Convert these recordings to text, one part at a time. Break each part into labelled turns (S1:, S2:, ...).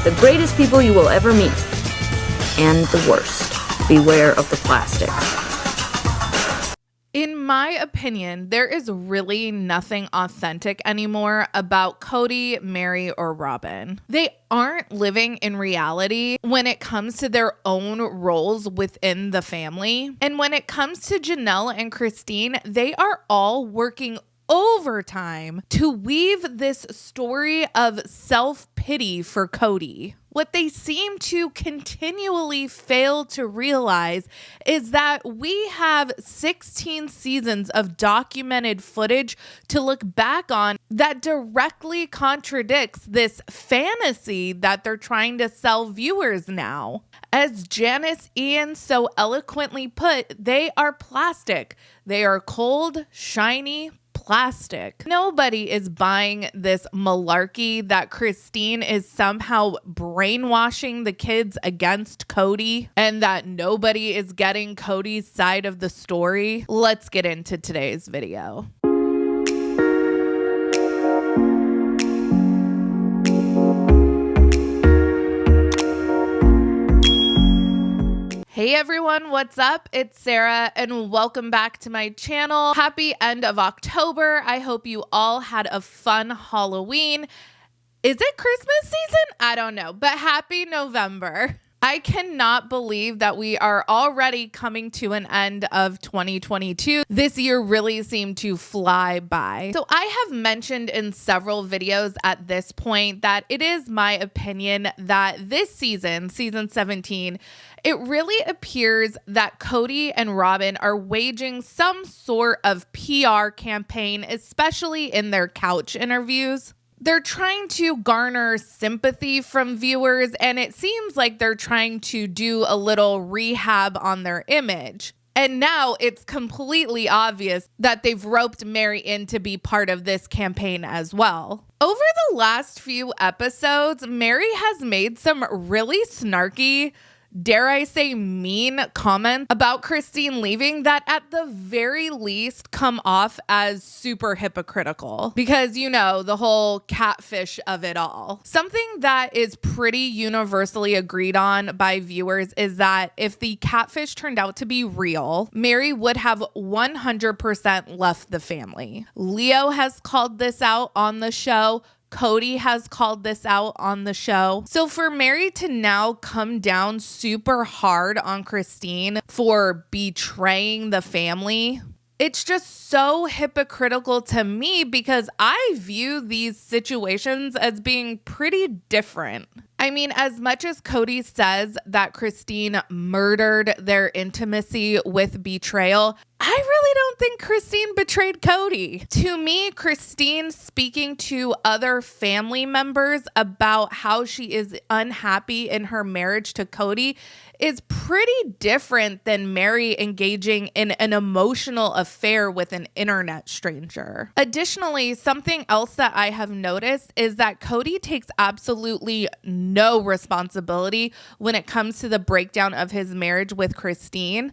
S1: The greatest people you will ever meet. And the worst. Beware of the plastic.
S2: In my opinion, there is really nothing authentic anymore about Kody, Meri, or Robyn. They aren't living in reality when it comes to their own roles within the family. And when it comes to Janelle and Christine, they are all working overtime to weave this story of self-pity for Kody. What they seem to continually fail to realize is that we have 16 seasons of documented footage to look back on that directly contradicts this fantasy that they're trying to sell viewers now. As Janice Ian so eloquently put, they are plastic. They are cold, shiny, plastic. Nobody is buying this malarkey that Christine is somehow brainwashing the kids against Kody and that nobody is getting Kody's side of the story. Let's get into today's video. Hey everyone, what's up? It's Sarah and welcome back to my channel. Happy end of October. I hope you all had a fun Halloween. Is it Christmas season? I don't know, but happy November. I cannot believe that we are already coming to an end of 2022. This year really seemed to fly by. So I have mentioned in several videos at this point that it is my opinion that this season, season 17, it really appears that Kody and Robyn are waging some sort of PR campaign, especially in their couch interviews. They're trying to garner sympathy from viewers, and it seems like they're trying to do a little rehab on their image. And now it's completely obvious that they've roped Meri in to be part of this campaign as well. Over the last few episodes, Meri has made some really snarky, dare I say mean comments about Christine leaving that at the very least come off as super hypocritical because, you know, the whole catfish of it all. Something that is pretty universally agreed on by viewers is that if the catfish turned out to be real, Meri would have 100% left the family. Leo has called this out on the show. Kody has called this out on the show. So for Meri to now come down super hard on Christine for betraying the family, it's just so hypocritical to me because I view these situations as being pretty different. I mean, as much as Kody says that Christine murdered their intimacy with betrayal, I really don't think Christine betrayed Kody. To me, Christine speaking to other family members about how she is unhappy in her marriage to Kody is pretty different than Meri engaging in an emotional affair with an internet stranger. Additionally, something else that I have noticed is that Kody takes absolutely no responsibility when it comes to the breakdown of his marriage with Christine.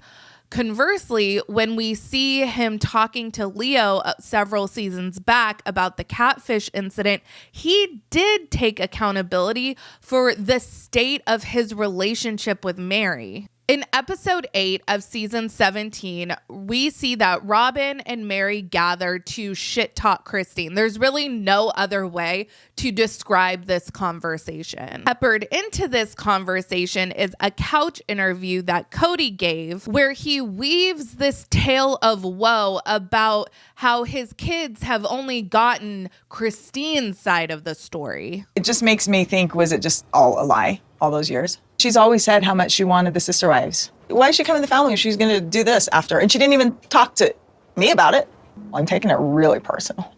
S2: Conversely, when we see him talking to Leo several seasons back about the catfish incident, he did take accountability for the state of his relationship with Meri. In episode 8 of season 17, we see that Robyn and Meri gather to shit talk Christine. There's really no other way to describe this conversation. Peppered into this conversation is a couch interview that Kody gave where he weaves this tale of woe about how his kids have only gotten Christine's side of the story.
S3: It just makes me think, was it just all a lie all those years? She's always said how much she wanted the sister wives. Why is she coming to the family if she's going to do this after? And she didn't even talk to me about it. I'm taking it really personal.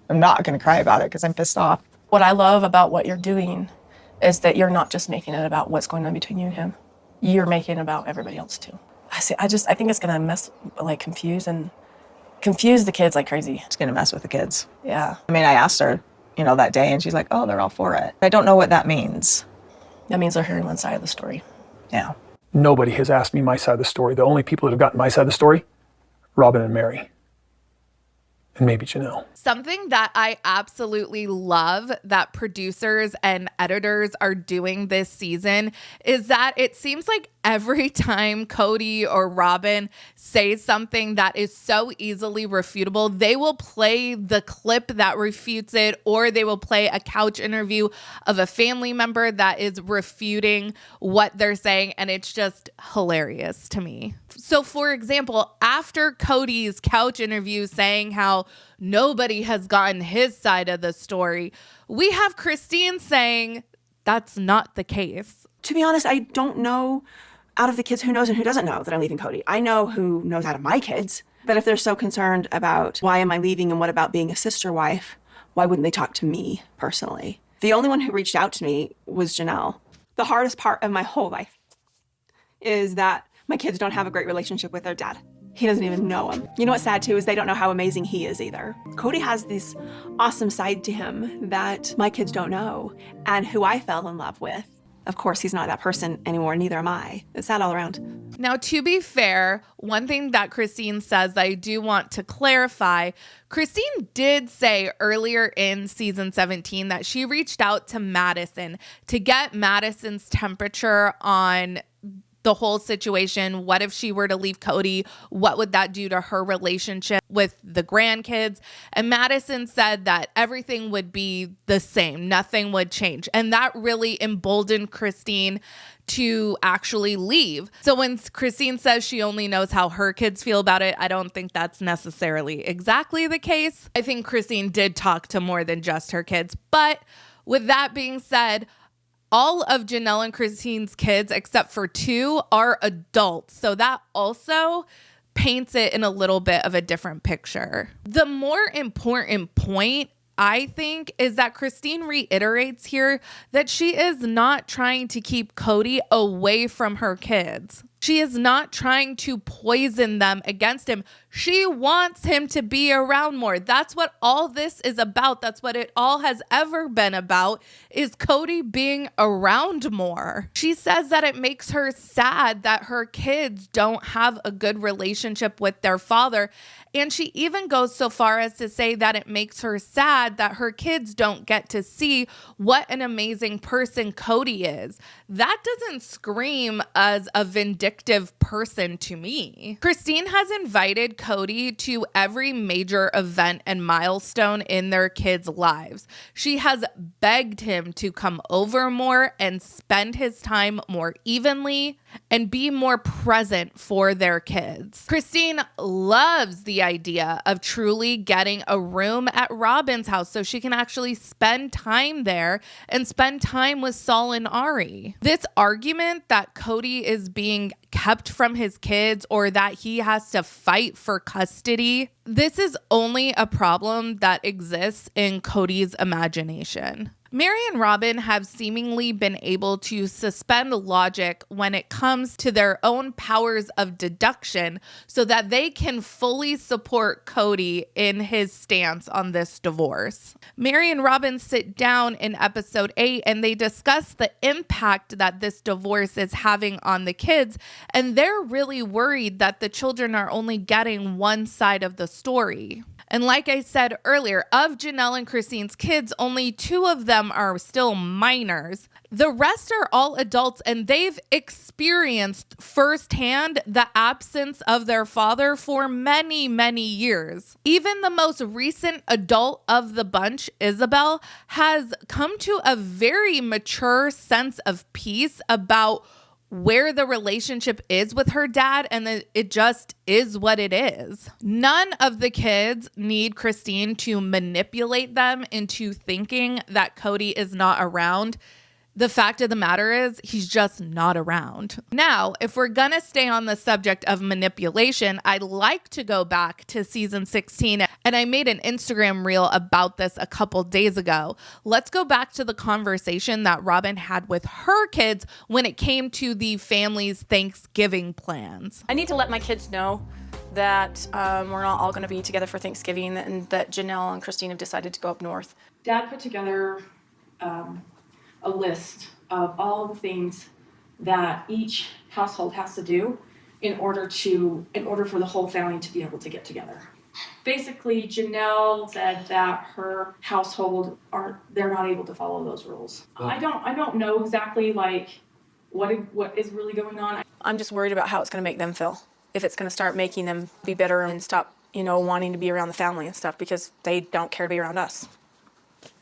S3: I'm not going to cry about it because I'm pissed off.
S4: What I love about what you're doing is that you're not just making it about what's going on between you and him. You're making it about everybody else too. I think it's going to confuse the kids like crazy.
S3: It's going to mess with the kids.
S4: Yeah.
S3: I mean, I asked her, that day, and she's like, oh, they're all for it. I don't know what that means.
S4: That means they're hearing one side of the story.
S3: Yeah.
S5: Nobody has asked me my side of the story. The only people that have gotten my side of the story, Robyn and Meri. and maybe Janelle.
S2: Something that I absolutely love that producers and editors are doing this season is that it seems like every time Kody or Robyn say something that is so easily refutable, they will play the clip that refutes it, or they will play a couch interview of a family member that is refuting what they're saying, and it's just hilarious to me. So, for example, after Kody's couch interview saying how nobody has gotten his side of the story, we have Christine saying that's not the case.
S6: To be honest, I don't know out of the kids who knows and who doesn't know that I'm leaving Kody. I know who knows out of my kids. But if they're so concerned about why am I leaving and what about being a sister wife, why wouldn't they talk to me personally? The only one who reached out to me was Janelle. The hardest part of my whole life is that my kids don't have a great relationship with their dad. He doesn't even know him. You know what's sad too is they don't know how amazing he is either. Kody has this awesome side to him that my kids don't know and who I fell in love with. Of course, he's not that person anymore, neither am I. It's sad all around.
S2: Now, to be fair, one thing that Christine says that I do want to clarify, Christine did say earlier in season 17 that she reached out to Madison to get Madison's temperature on the whole situation. What if she were to leave Kody? What would that do to her relationship with the grandkids? And Madison said that everything would be the same. Nothing would change. And that really emboldened Christine to actually leave. So when Christine says she only knows how her kids feel about it, I don't think that's necessarily exactly the case. I think Christine did talk to more than just her kids. But with that being said, all of Janelle and Christine's kids, except for 2, are adults. So that also paints it in a little bit of a different picture. The more important point, I think, is that Christine reiterates here that she is not trying to keep Kody away from her kids. She is not trying to poison them against him. She wants him to be around more. That's what all this is about. That's what it all has ever been about, is Kody being around more. She says that it makes her sad that her kids don't have a good relationship with their father. And she even goes so far as to say that it makes her sad that her kids don't get to see what an amazing person Kody is. That doesn't scream as a vindictive person to me. Christine has invited Kody to every major event and milestone in their kids' lives. She has begged him to come over more and spend his time more evenly and be more present for their kids. Christine loves the idea of truly getting a room at Robyn's house so she can actually spend time there and spend time with Saul and Ari. This argument that Kody is being kept from his kids or that he has to fight for custody, this is only a problem that exists in Kody's imagination. Meri and Robyn have seemingly been able to suspend logic when it comes to their own powers of deduction so that they can fully support Kody in his stance on this divorce. Meri and Robyn sit down in episode 8 and they discuss the impact that this divorce is having on the kids, and they're really worried that the children are only getting one side of the story. And like I said earlier, of Janelle and Christine's kids, only 2 of them are still minors. The rest are all adults, and they've experienced firsthand the absence of their father for many, many years. Even the most recent adult of the bunch, Isabel, has come to a very mature sense of peace about where the relationship is with her dad, and that it just is what it is. None of the kids need Christine to manipulate them into thinking that Kody is not around. The fact of the matter is, he's just not around. Now, if we're gonna stay on the subject of manipulation, I'd like to go back to season 16, and I made an Instagram reel about this a couple days ago. Let's go back to the conversation that Robyn had with her kids when it came to the family's Thanksgiving plans.
S4: I need to let my kids know that we're not all going to be together for Thanksgiving, and that Janelle and Christine have decided to go up north. Dad put together a list of all the things that each household has to do in order for the whole family to be able to get together.
S5: Basically, Janelle said that her household they're not able to follow those rules. I don't know exactly like what is really going on.
S4: I'm just worried about how it's going to make them feel. If it's going to start making them be bitter and stop, wanting to be around the family and stuff because they don't care to be around us.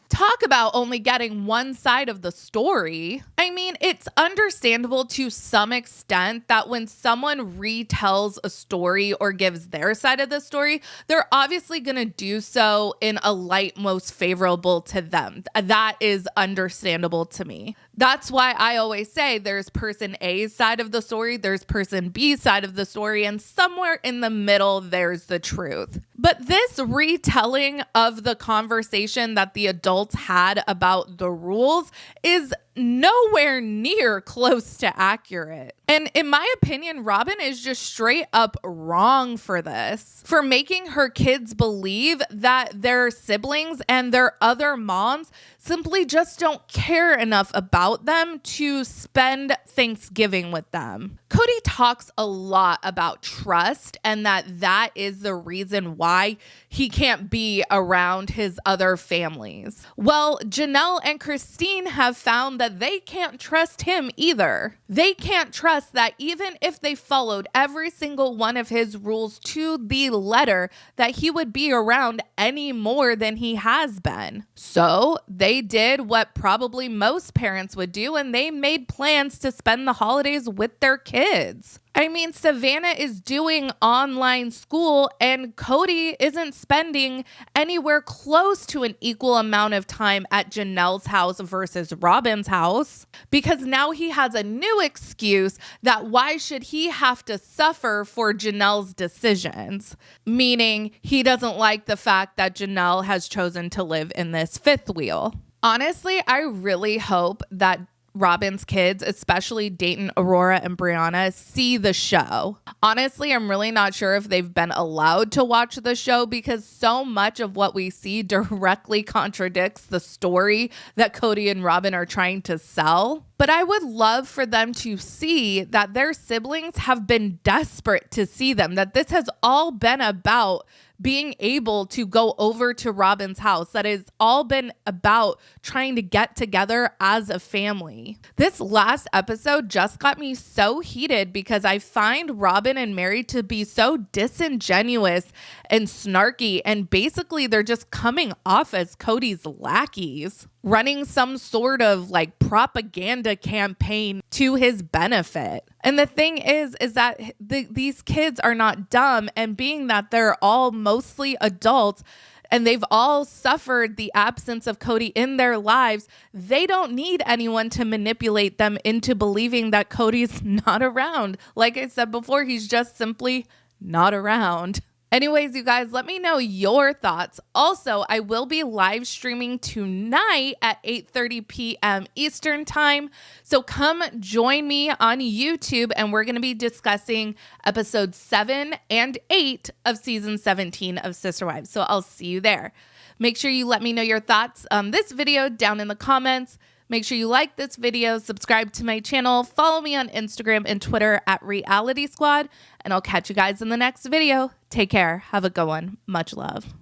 S2: Talk about only getting one side of the story. I mean, it's understandable to some extent that when someone retells a story or gives their side of the story, they're obviously going to do so in a light most favorable to them. That is understandable to me. That's why I always say there's person A's side of the story, there's person B's side of the story, and somewhere in the middle, there's the truth. But this retelling of the conversation that the adults had about the rules is nowhere near close to accurate. And in my opinion, Robyn is just straight up wrong for this, for making her kids believe that their siblings and their other moms simply just don't care enough about them to spend Thanksgiving with them. Kody talks a lot about trust and that is the reason why he can't be around his other families. Well, Janelle and Christine have found that they can't trust him either. They can't trust that even if they followed every single one of his rules to the letter, that he would be around any more than he has been. So they did what probably most parents would do, and they made plans to spend the holidays with their kids. I mean, Savannah is doing online school and Kody isn't spending anywhere close to an equal amount of time at Janelle's house versus Robyn's house, because now he has a new excuse that why should he have to suffer for Janelle's decisions? Meaning he doesn't like the fact that Janelle has chosen to live in this fifth wheel. Honestly, I really hope that Robyn's kids, especially Dayton, Aurora, and Brianna, see the show. Honestly, I'm really not sure if they've been allowed to watch the show because so much of what we see directly contradicts the story that Kody and Robyn are trying to sell. But I would love for them to see that their siblings have been desperate to see them, that this has all been about being able to go over to Robyn's house. That has all been about trying to get together as a family. This last episode just got me so heated because I find Robyn and Meri to be so disingenuous and snarky, and basically they're just coming off as Kody's lackeys, running some sort of like propaganda campaign to his benefit. And the thing is that these kids are not dumb, and being that they're all mostly adults and they've all suffered the absence of Kody in their lives, they don't need anyone to manipulate them into believing that Kody's not around. Like I said before, he's just simply not around. Anyways, you guys, let me know your thoughts. Also, I will be live streaming tonight at 8:30 p.m. Eastern time. So come join me on YouTube, and we're going to be discussing episodes 7 and 8 of season 17 of Sister Wives. So I'll see you there. Make sure you let me know your thoughts on this video down in the comments. Make sure you like this video, subscribe to my channel, follow me on Instagram and Twitter at realiteasquad, and I'll catch you guys in the next video. Take care. Have a good one. Much love.